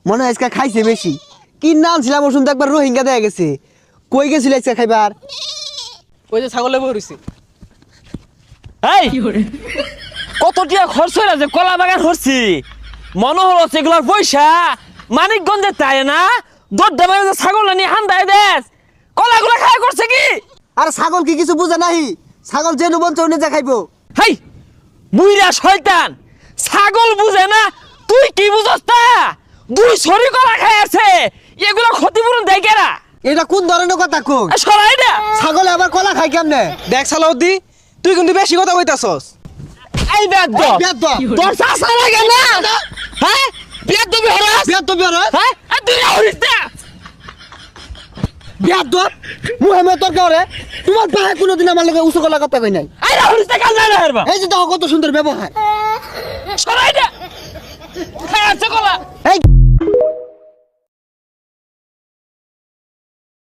মনে হয় আজকে খাইছে বেশি। কি নাম ছিলাম ওর শুনতে একবার রোহিঙ্গা দেয়া গেছে। কই গেছিল আজকে খাইবার? ওই যে ছাগলে বরিছি। এই কত টিয়া খরচ হইলা যে কলা বাগান করছি, মনে হলো সেগুলোর পয়সা মানিকগঞ্জে তাই না দরদা মেরে ছাগল নিয়ে হান্দাই দেশ কলাগুলো খায় করছে কি? আর ছাগল কি কিছু বুঝে নাই? ছাগল যে নুবন চৌনে যা খাইবো। হাই বুইরা শয়তান, ছাগল বুঝে না, তুই কি বুঝস তা? দুই ছড়ি কলা খায় আছে, এগুলো ক্ষতিপূরণ দেয় কেরা? এটা কোন ধরনের কথা কোন? সরাই না। ছাগলে আবার কলা খাই কেমনে? দেখ সালাউদ্দি, তুই কিন্তু বেশি কথা কইতাছস। এই বেদ্দ বেদ্দ তোর চাষা লাগে না? হ্যাঁ বেদ্দ বিহরাস বেদ্দ বেরোয় হ্যাঁ আর তুই হরিস না। বেদ্দ মুহেমে তোর কারে তোমার পায়ে কোনোদিন আমার লগে উঁচু গলা কথা কই নাই। এই হরিস না কাল না হারবা। এই যে দেখো কত সুন্দর ব্যবহার। সরাই না। খায় আছে কলা। এই